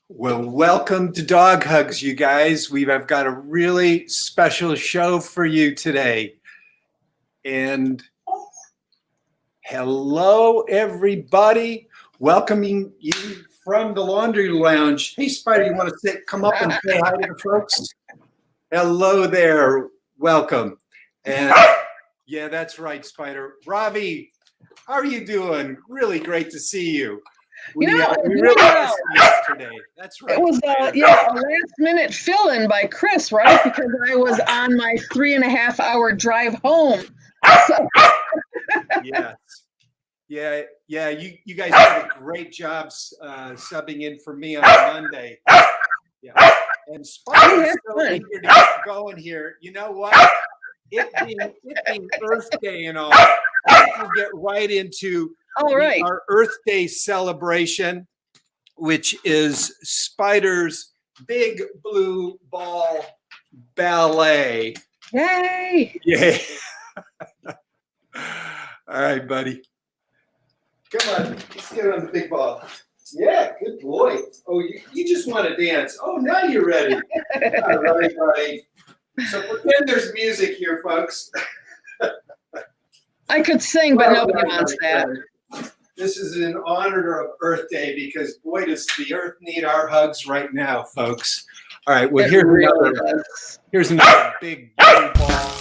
Well, welcome to Dog Hugs, you guys. I've got a really special show for you today. And hello, everybody. Welcoming you from the laundry lounge. Hey, Spider, you want to come up and say hi to the folks? Hello there. Welcome. And yeah, that's right, Spider. Ravi, how are you doing? Really great to see you. We really missed you yesterday. That's right. It was a last-minute fill-in by Chris, right? Because I was on my 3.5-hour drive home. So. Yes. Yeah. You guys did a great job subbing in for me on Monday. Yeah. And Spider's so eager to get going here. You know what? It being Earth Day and all, we'll get right into our Earth Day celebration, which is Spider's Big Blue Ball Ballet. Yay! Yay! All right, buddy. Come on, let's get on the big ball. Yeah, good boy. Oh, you just want to dance. Oh, now you're ready. All right, buddy. So pretend there's music here, folks. I could sing, but nobody wants that. This is in honor of Earth Day because, boy, does the Earth need our hugs right now, folks. All right, well, here's another big blue ball.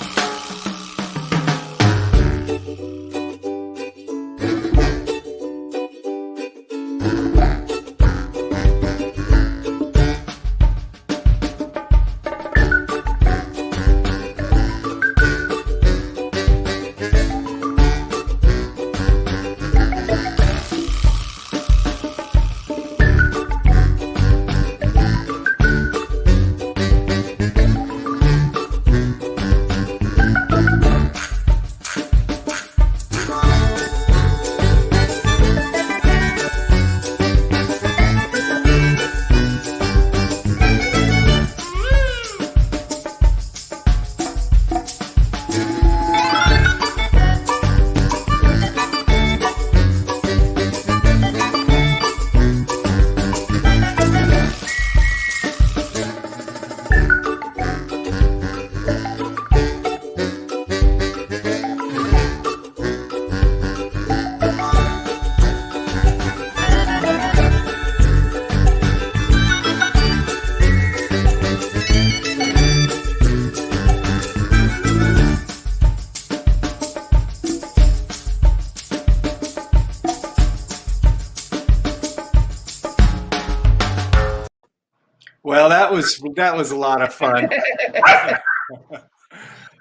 Well, that was a lot of fun.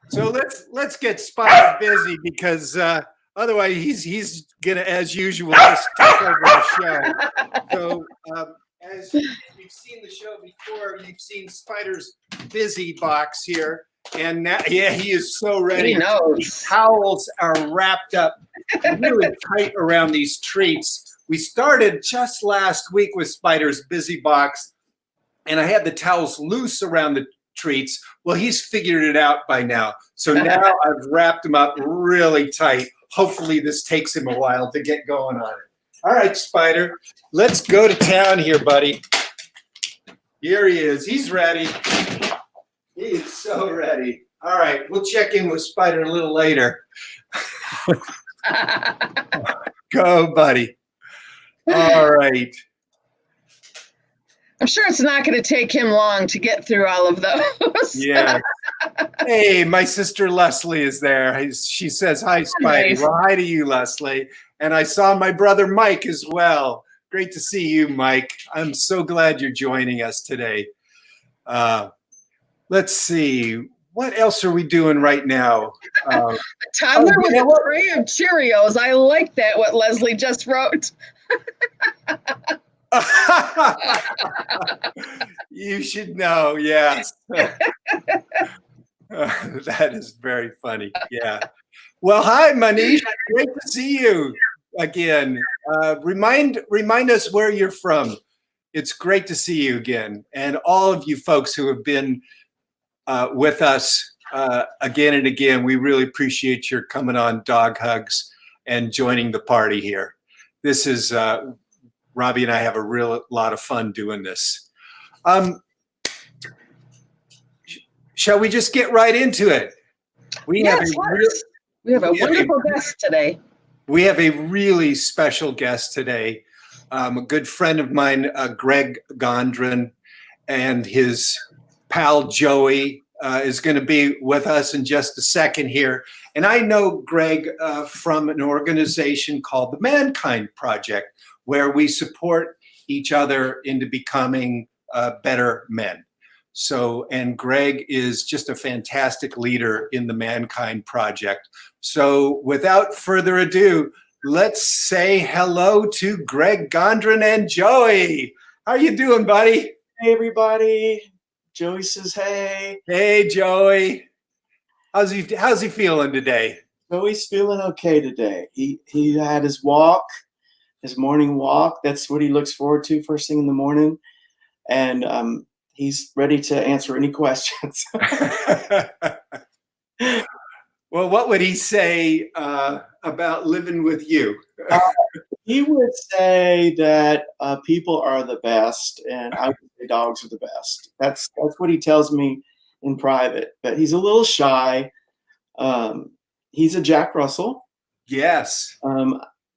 So let's get Spider busy because otherwise he's gonna, as usual, just take over the show. So as you've seen the show before, you've seen Spider's busy box here, and now, yeah, he is so ready. He knows. Towels are wrapped up really tight around these treats. We started just last week with Spider's busy box. And I had the towels loose around the treats. Well, he's figured it out by now. So now I've wrapped him up really tight. Hopefully this takes him a while to get going on it. All right, Spider, let's go to town here, buddy. Here he is. He's ready. He is so ready. All right, we'll check in with Spider a little later. Go, buddy. All right. I'm sure it's not going to take him long to get through all of those. Yeah. Hey, my sister Leslie is there. She says, hi, Spidey. Nice. Well, hi to you, Leslie. And I saw my brother Mike as well. Great to see you, Mike. I'm so glad you're joining us today. Let's see. What else are we doing right now? A toddler with a tray of Cheerios. I like that, what Leslie just wrote. You should know, yes. That is very funny. Yeah. Well, hi, Manish. Great to see you again. Remind us where you're from. It's great to see you again, and all of you folks who have been with us again and again. We really appreciate your coming on Dog Hugs and joining the party here. This is Robbie and I have a real lot of fun doing this. Shall we just get right into it? We have a wonderful guest today. We have a really special guest today. A good friend of mine, Greg Gondron, and his pal Joey is going to be with us in just a second here. And I know Greg from an organization called the ManKind Project, where we support each other into becoming better men. So, and Greg is just a fantastic leader in the ManKind Project. So without further ado, let's say hello to Greg Gondron and Joey. How you doing, buddy? Hey, everybody. Joey says, hey. Hey, Joey. How's he feeling today? Joey's feeling okay today. He had his walk, his morning walk. That's what he looks forward to first thing in the morning. And he's ready to answer any questions. Well, what would he say about living with you? He would say that people are the best, and I would say dogs are the best. That's what he tells me in private. But he's a little shy. He's a Jack Russell. Yes.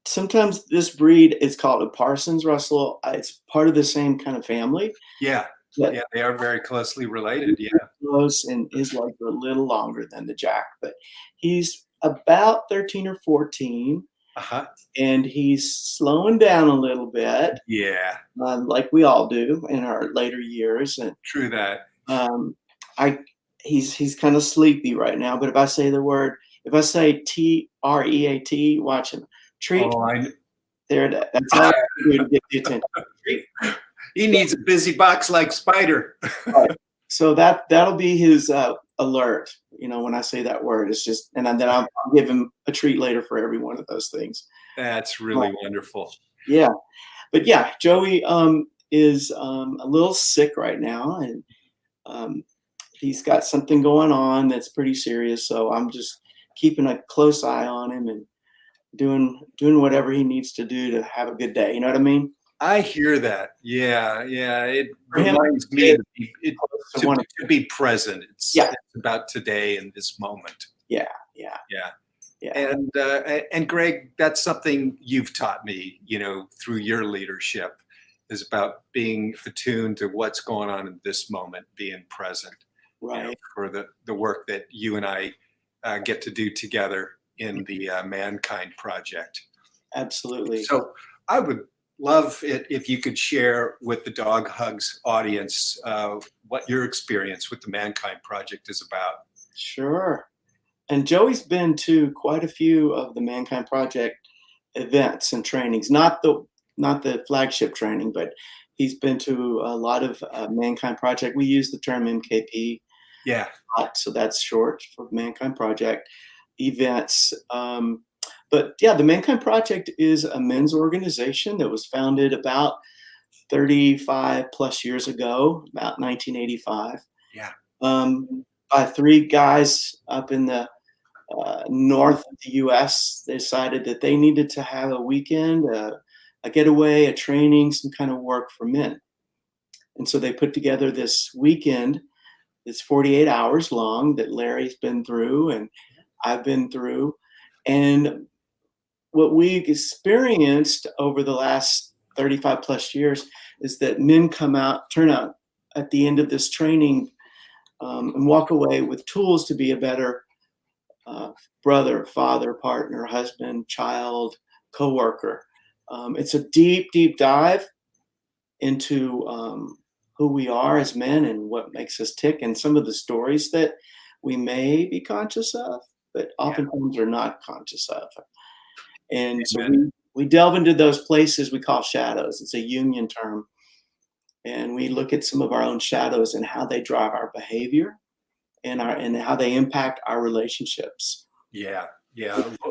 Sometimes this breed is called a Parsons Russell. It's part of the same kind of family. Yeah. Yeah, they are very closely related. Yeah. Close, and his legs are a little longer than the Jack, but he's about 13 or 14. Uh-huh. And he's slowing down a little bit. Yeah. Like we all do in our later years. And true that. He's kind of sleepy right now, but if I say TREAT, watch him. Treat. Oh, that's all I can do to get the attention. Treat. He needs a busy box like Spider. Right. So that'll be his alert. You know, when I say that word, it's just, and then I'll give him a treat later for every one of those things. That's really wonderful. Yeah, but yeah, Joey is a little sick right now, and he's got something going on that's pretty serious. So I'm just keeping a close eye on him and doing whatever he needs to do to have a good day. You know what I mean? I hear that. Yeah. It reminds me to be present. It's about today and this moment. Yeah. And Greg, that's something you've taught me, through your leadership, is about being attuned to what's going on in this moment, being present. Right. For the work that you and I get to do together in the ManKind Project. Absolutely. So I would love it if you could share with the Dog Hugs audience what your experience with the ManKind Project is about. Sure. And Joey's been to quite a few of the ManKind Project events and trainings, not the flagship training, but he's been to a lot of ManKind Project. We use the term MKP. Yeah. So that's short for ManKind Project events. But yeah, the ManKind Project is a men's organization that was founded about 35 plus years ago, about 1985. Yeah. By three guys up in the north of the U.S. They decided that they needed to have a weekend, a getaway, a training, some kind of work for men. And so they put together this weekend. It's 48 hours long that Larry's been through and I've been through. And what we experienced over the last 35 plus years is that men turn out at the end of this training and walk away with tools to be a better brother, father, partner, husband, child, coworker. It's a deep, deep dive into who we are as men and what makes us tick, and some of the stories that we may be conscious of, but oftentimes are not conscious of. And so we delve into those places we call shadows. It's a union term. And we look at some of our own shadows and how they drive our behavior and how they impact our relationships. Yeah.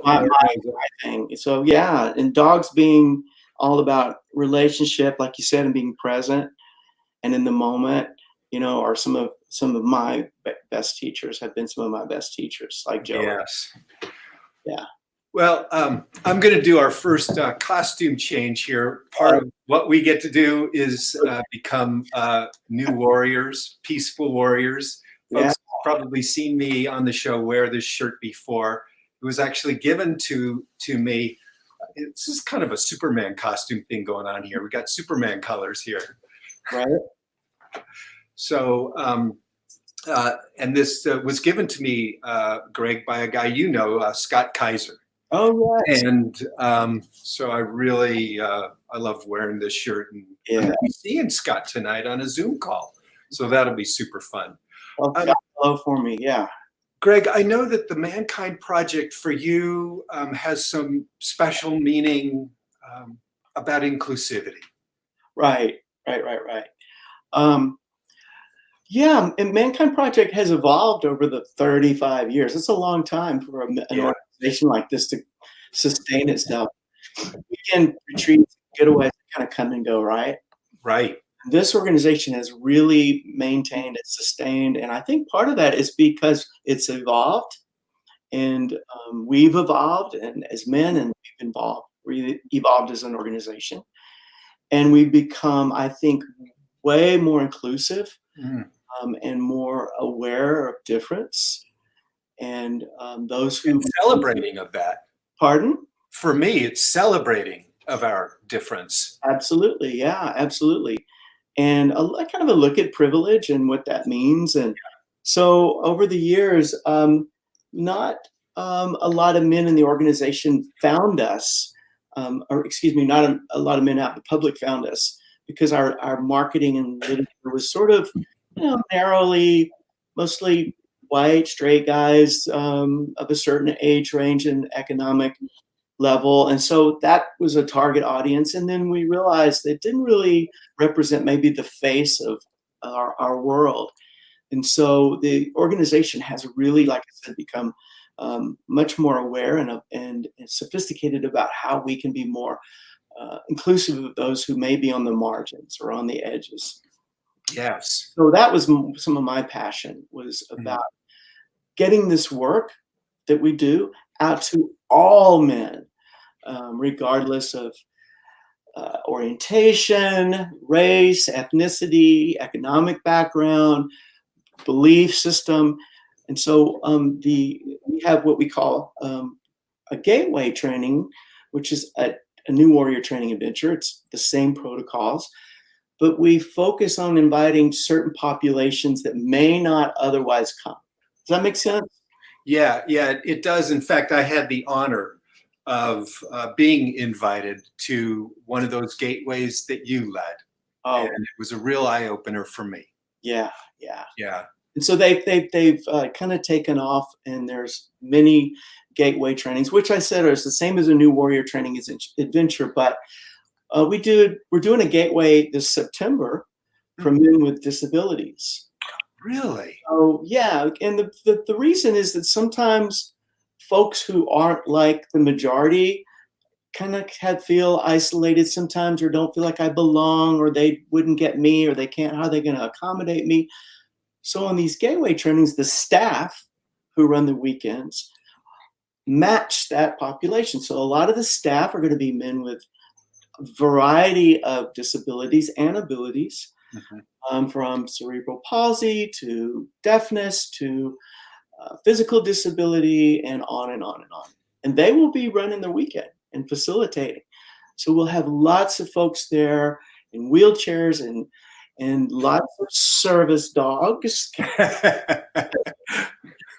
My thing. So yeah, and dogs being all about relationship, like you said, and being present and in the moment, are some of my best teachers, have been some of my best teachers, like Joe. Yes. Yeah. Well, I'm going to do our first costume change here. Part of what we get to do is become new warriors, peaceful warriors. Yeah. Folks have probably seen me on the show wear this shirt before. It was actually given to me. This is kind of a Superman costume thing going on here. We got Superman colors here. Right. So, and this was given to me, Greg, by a guy you know, Scott Kaiser. Oh, yes. And so I really, I love wearing this shirt. And Yeah. I'm gonna be seeing Scott tonight on a Zoom call. So that'll be super fun. Well, Scott, hello for me. Yeah. Greg, I know that the ManKind Project for you has some special meaning about inclusivity. Right. Yeah, and ManKind Project has evolved over the 35 years. It's a long time for an organization like this to sustain itself. Weekend retreats, getaways kind of come and go, right? Right. This organization has really maintained, it's sustained, and I think part of that is because it's evolved, and we've evolved, and as men, and we evolved as an organization, and we've become, I think, way more inclusive. And more aware of difference, and those who celebrating of that. Pardon? For me, it's celebrating of our difference. Absolutely, yeah, absolutely, and a kind of a look at privilege and what that means. And so over the years, not a lot of men in the organization found us, or excuse me, not a lot of men out in the public found us, because our marketing and literature was sort of, narrowly, mostly white, straight guys of a certain age range and economic level. And so that was a target audience. And then we realized it didn't really represent maybe the face of our world. And so the organization has really, like I said, become much more aware and sophisticated about how we can be more inclusive of those who may be on the margins or on the edges. Yes. So that was some of my passion, was about getting this work that we do out to all men, regardless of orientation, race, ethnicity, economic background, belief system. And so we have what we call a gateway training, which is a new warrior training adventure. It's the same protocols, but we focus on inviting certain populations that may not otherwise come. Does that make sense? Yeah, it does. In fact, I had the honor of being invited to one of those gateways that you led. Oh, and it was a real eye opener for me. Yeah. And so they've kind of taken off, and there's many gateway trainings, which I said is the same as a new warrior training adventure, but we're doing a gateway this September for men with disabilities. Really? So yeah, and the reason is that sometimes folks who aren't like the majority kind of feel isolated sometimes, or don't feel like I belong, or they wouldn't get me, or they can't, how are they going to accommodate me? So on these gateway trainings, the staff who run the weekends match that population. So a lot of the staff are going to be men with a variety of disabilities and abilities, from cerebral palsy to deafness to physical disability, and on and on and on. And they will be running the weekend and facilitating. So we'll have lots of folks there in wheelchairs and lots of service dogs.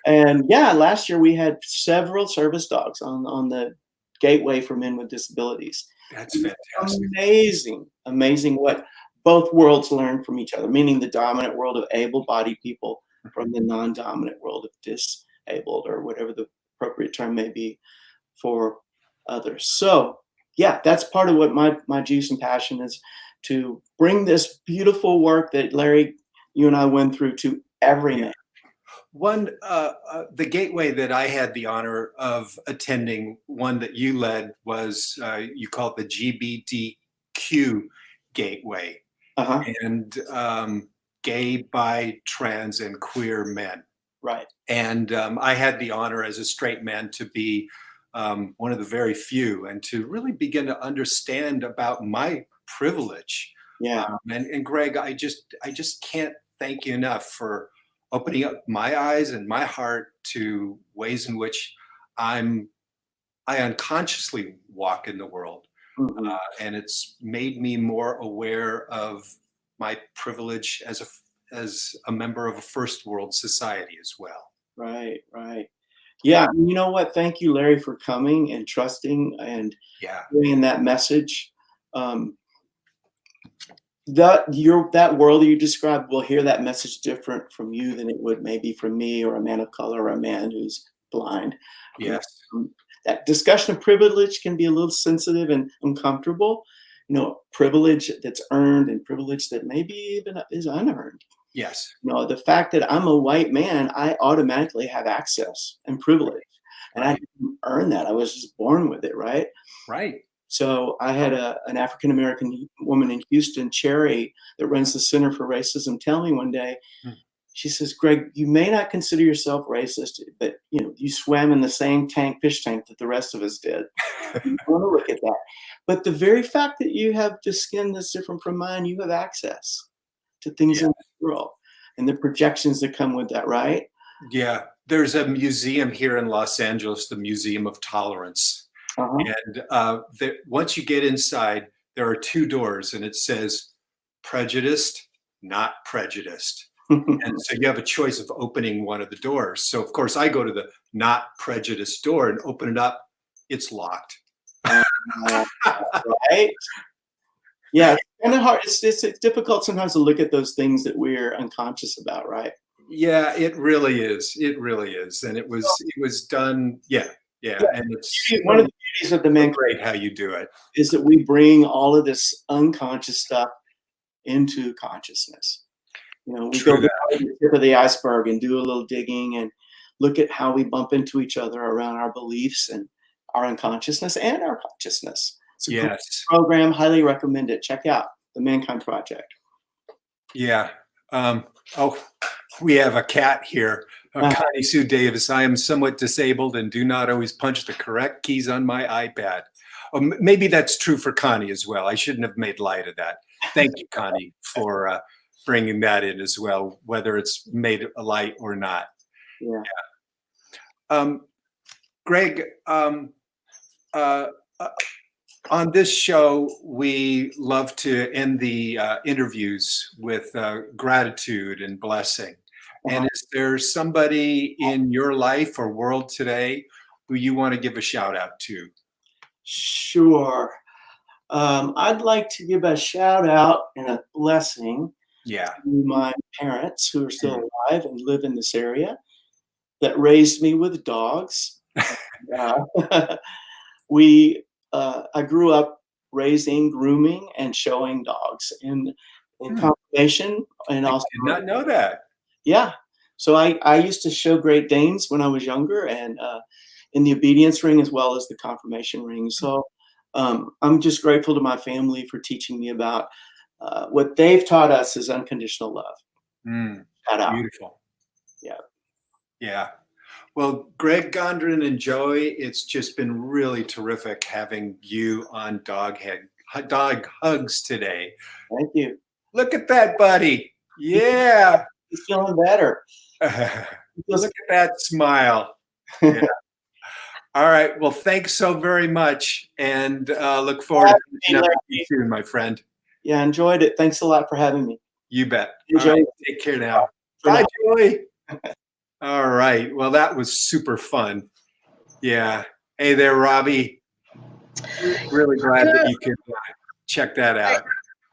And yeah, last year we had several service dogs on the gateway for men with disabilities. That's fantastic. Amazing what both worlds learn from each other, meaning the dominant world of able-bodied people from the non-dominant world of disabled, or whatever the appropriate term may be for others. So yeah, that's part of what my juice and passion is, to bring this beautiful work that Larry, you and I went through, to every man. The gateway that I had the honor of attending, one that you led, was you call it the GBTQ gateway, and gay, bi, trans, and queer men. Right. And I had the honor as a straight man to be one of the very few, and to really begin to understand about my privilege. Yeah. And Greg, I just can't thank you enough for opening up my eyes and my heart to ways in which I unconsciously walk in the world. Mhm. And it's made me more aware of my privilege as a member of a first world society as well. Right, right. Yeah, and you know what? Thank you, Larry, for coming and trusting and Yeah. bringing that message. That world that you described will hear that message different from you than it would maybe from me or a man of color or a man who's blind. Yes. That discussion of privilege can be a little sensitive and uncomfortable. You know, privilege that's earned and privilege that maybe even is unearned. Yes. You know, the fact that I'm a white man, I automatically have access and privilege. And I didn't earn that. I was just born with it, right? Right. So I had an African-American woman in Houston, Cherry, that runs the Center for Racism, tell me one day, she says, Greg, you may not consider yourself racist, but you swam in the same fish tank that the rest of us did. You want to look at that. But the very fact that you have the skin that's different from mine, you have access to things in the world and the projections that come with that, right? Yeah. There's a museum here in Los Angeles, the Museum of Tolerance. And once you get inside, there are two doors and it says prejudiced, not prejudiced. And so you have a choice of opening one of the doors. So of course I go to the not prejudiced door and open it up. It's locked. Right? Yeah, it's kind of hard. It's difficult sometimes to look at those things that we're unconscious about, right? Yeah, it really is. It really is. And it was done. Yeah. And it's one of the beauties of the ManKind great how you do it is that we bring all of this unconscious stuff into consciousness. We go to the tip of the iceberg and do a little digging and look at how we bump into each other around our beliefs and our unconsciousness and our consciousness. It's a great program. Highly recommend it. Check out the ManKind Project. Yeah. We have a cat here, Connie Sue Davis. I am somewhat disabled and do not always punch the correct keys on my iPad. Maybe that's true for Connie as well. I shouldn't have made light of that. Thank you, Connie, for bringing that in as well, whether it's made a light or not. Yeah. Greg, on this show, we love to end the interviews with gratitude and blessing. And is there somebody in your life or world today who you want to give a shout out to? Sure. I'd like to give a shout out and a blessing to my parents who are still alive and live in this area that raised me with dogs. I grew up raising, grooming, and showing dogs in confirmation, and also I did not know that. Yeah, so I used to show Great Danes when I was younger, and in the obedience ring as well as the confirmation ring. So I'm just grateful to my family for teaching me about what they've taught us is unconditional love. Beautiful. Yeah. Well, Greg, Gondron, and Joey, it's just been really terrific having you on Dog Hugs today. Thank you. Look at that, buddy. Yeah. He's feeling better. Look at that smile. Yeah. All right. Well, thanks so very much. And look forward to seeing you soon, my friend. Yeah, enjoyed it. Thanks a lot for having me. You bet. Right, take care now. Bye, Joey. All right. Well, that was super fun. Yeah. Hey there, Robbie. Really glad that you could check that out.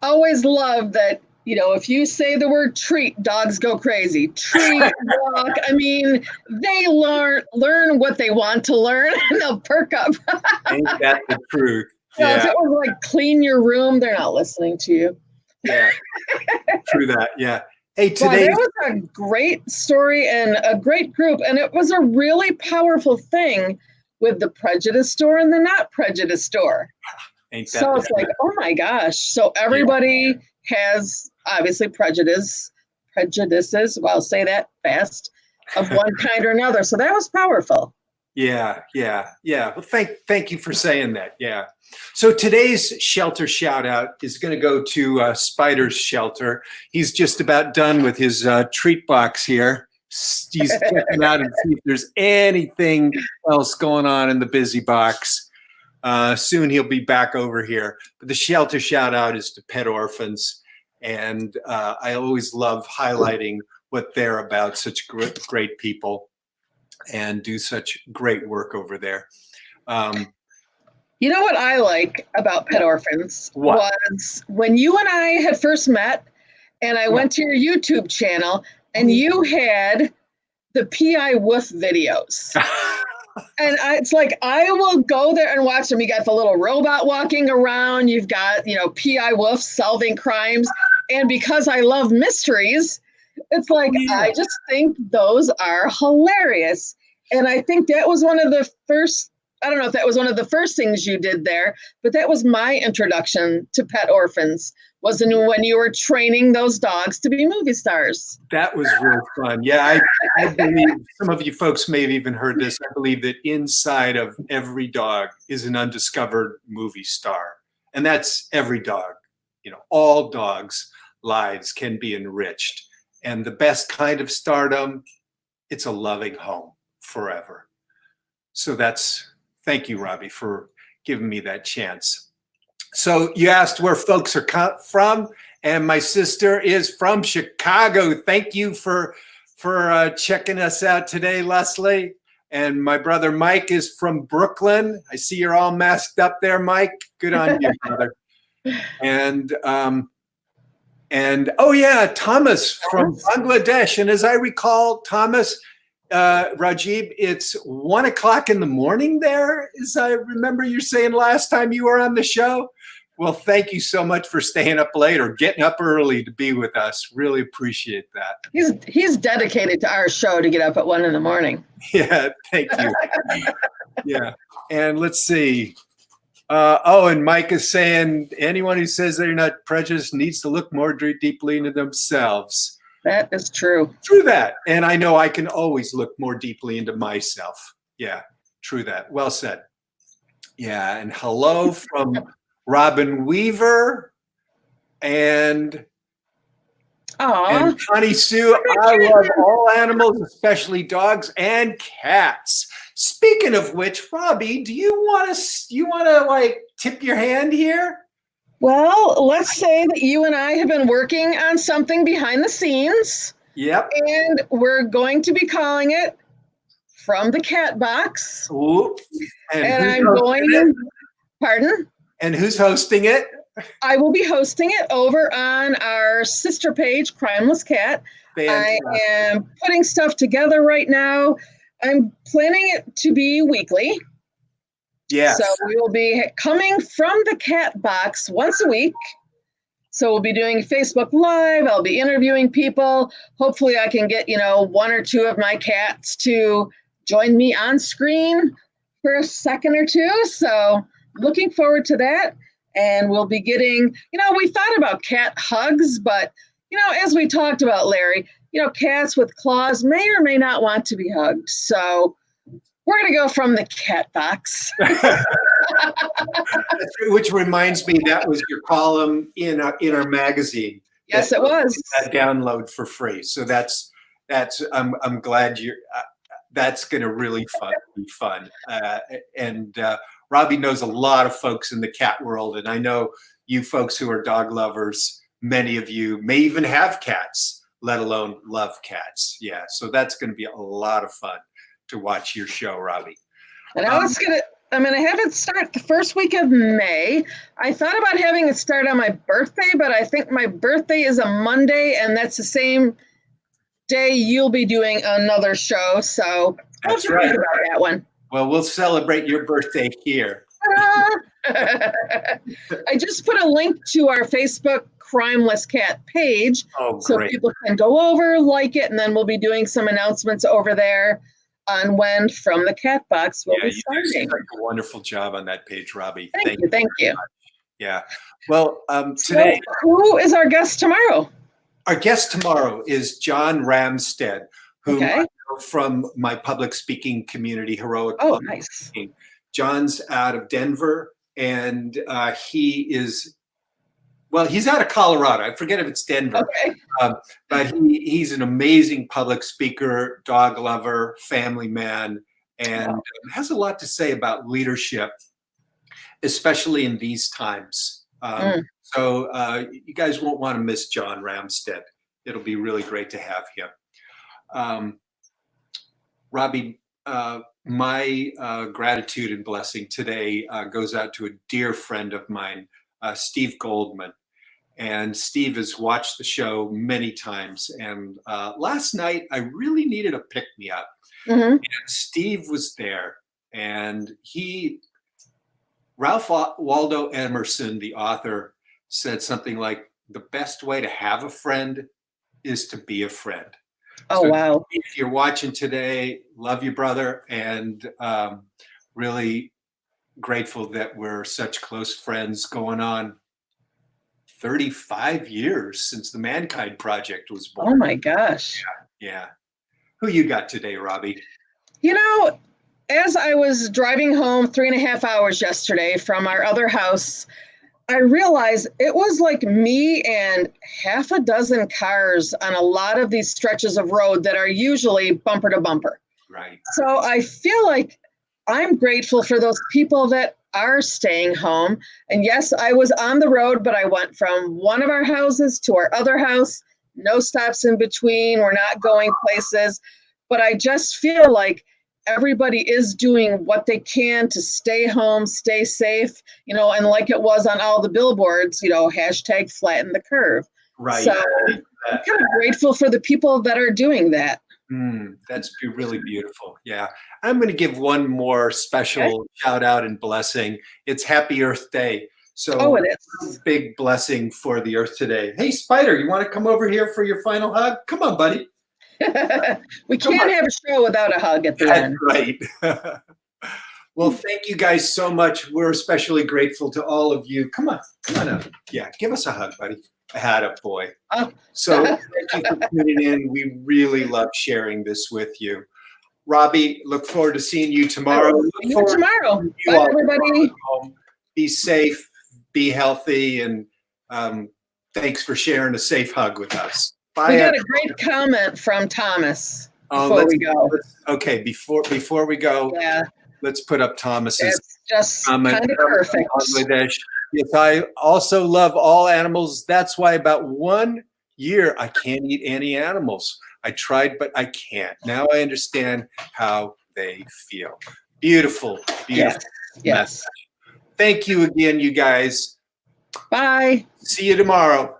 I always love that, if you say the word treat, dogs go crazy. Treat, walk. I mean, they learn what they want to learn and they'll perk up. Ain't that the truth? Yeah. If it was like clean your room, they're not listening to you. Yeah. True that. Yeah. Hey, today that was a great story and a great group, and it was a really powerful thing with the prejudice store and the not prejudice store. So it's like, oh my gosh! So everybody has obviously prejudices. Well, I'll say that fast, of one kind or another. So that was powerful. Yeah. Well, thank you for saying that. Yeah. So today's shelter shout out is going to go to Spider's shelter. He's just about done with his treat box here. He's checking out and see if there's anything else going on in the busy box. Soon he'll be back over here. But the shelter shout out is to pet orphans. And I always love highlighting what they're about, such great people, and do such great work over there. You know what I like about Pet Orphans was when you and I had first met, and I went to your YouTube channel, and you had the PI Woof videos. And it's like, I will go there and watch them. You got the little robot walking around. You've got, PI Woof solving crimes. And because I love mysteries, it's like, I just think those are hilarious. And I think that was one of the first, I don't know if that was one of the first things you did there, but that was my introduction to Pet Orphans, was when you were training those dogs to be movie stars. That was real fun. Yeah, I believe some of you folks may have even heard this. I believe that inside of every dog is an undiscovered movie star. And that's every dog. All dogs' lives can be enriched. And the best kind of stardom, it's a loving home forever. So thank you, Robbie, for giving me that chance. So you asked where folks are from, and my sister is from Chicago. Thank you for checking us out today, Leslie. And my brother Mike is from Brooklyn. I see you're all masked up there, Mike. Good on you, brother. And oh yeah, Thomas from Bangladesh. And as I recall, Thomas, Rajib, it's 1 o'clock in the morning there, as I remember you saying last time you were on the show. Well, thank you so much for staying up late or getting up early to be with us. Really appreciate that. He's dedicated to our show to get up at 1 in the morning. Yeah, thank you. Yeah, and let's see. And Mike is saying anyone who says they're not prejudiced needs to look more deeply into themselves. That is true. True that. And I know I can always look more deeply into myself. Yeah, true that. Well said. Yeah, and hello from Robin Weaver and Connie Sue. I love all animals, especially dogs and cats. Speaking of which, Robbie, do you want to like tip your hand here? Well, let's say that you and I have been working on something behind the scenes. Yep. And we're going to be calling it From the Cat Box. Ooh. And I'm going, pardon? And who's hosting it? I will be hosting it over on our sister page, Crimeless Cat. Fantastic. I am putting stuff together right now. I'm planning it to be weekly. Yes. So we will be coming from the Cat Box once a week. So we'll be doing Facebook Live. I'll be interviewing people. Hopefully I can get, 1 or 2 of my cats to join me on screen for a second or two. So looking forward to that. And we'll be getting, we thought about cat hugs, but, as we talked about, Larry, cats with claws may or may not want to be hugged. So we're going to go from the Cat Box. Which reminds me, that was your column in our magazine. Yes, it was. That download for free. So that's I'm glad that's going to really be fun. And Robbie knows a lot of folks in the cat world, and I know you folks who are dog lovers, many of you may even have cats, let alone love cats. Yeah, so that's going to be a lot of fun to watch your show, Robbie. And I'm going to have it start the first week of May. I thought about having it start on my birthday, but I think my birthday is a Monday, and that's the same day you'll be doing another show. So that's right. Think about that one. Well, we'll celebrate your birthday here. I just put a link to our Facebook Crimeless Cat page. Oh, so great. People can go over, like it, and then we'll be doing some announcements over there on when From the Cat Box will be starting. You did a wonderful job on that page, Robbie. Thank you. Yeah. Well, today. So who is our guest tomorrow? Our guest tomorrow is John Ramstead, whom Okay. I know from my public speaking community, Heroic Oh, Public nice. Speaking. John's out of Denver, and he is, well, he's out of Colorado. I forget if it's Denver. Okay. But he's an amazing public speaker, dog lover, family man, and has a lot to say about leadership, especially in these times. So you guys won't want to miss John Ramstead. It'll be really great to have him. Robbie, my gratitude and blessing today goes out to a dear friend of mine, Steve Goldman. And Steve has watched the show many times. And last night, I really needed a pick-me-up. And Steve was there. And Ralph Waldo Emerson, the author, said something like, the best way to have a friend is to be a friend. Oh, so wow. If you're watching today, love you, brother. And really grateful that we're such close friends going on 35 years since the ManKind Project was born. Oh my gosh. Yeah. Who you got today, Robbie? You know, as I was driving home 3.5 hours yesterday from our other house, I realized it was like me and half a dozen cars on a lot of these stretches of road that are usually bumper to bumper. Right. So I feel like I'm grateful for those people that are staying home. And yes, I was on the road, but I went from one of our houses to our other house, no stops in between. We're not going places, but I just feel like everybody is doing what they can to stay home, stay safe, you know, and like it was on all the billboards, you know, hashtag flatten the curve. Right. So I'm kind of grateful for the people that are doing that. That's really beautiful. Yeah. I'm going to give one more special shout out and blessing. It's Happy Earth Day. So it is. Big blessing for the earth today. Hey, Spider, you want to come over here for your final hug? Come on, buddy. We can't have a show without a hug at the end. Right. Well, thank you guys so much. We're especially grateful to all of you. Come on up. Yeah, give us a hug, buddy. I had a boy. So thank you for tuning in. We really love sharing this with you. Robbie, look forward to seeing you tomorrow. See you tomorrow. Bye, everybody. Be safe, be healthy, and thanks for sharing a safe hug with us. Bye. We got a great comment from Thomas before we go. Okay, before we go, let's put up Thomas's It's just comment. kind of perfect. Bangladesh. Yes, I also love all animals. That's why about 1 year I can't eat any animals. I tried, but I can't. Now I understand how they feel. Beautiful, beautiful. Yes. Thank you again, you guys. Bye. See you tomorrow.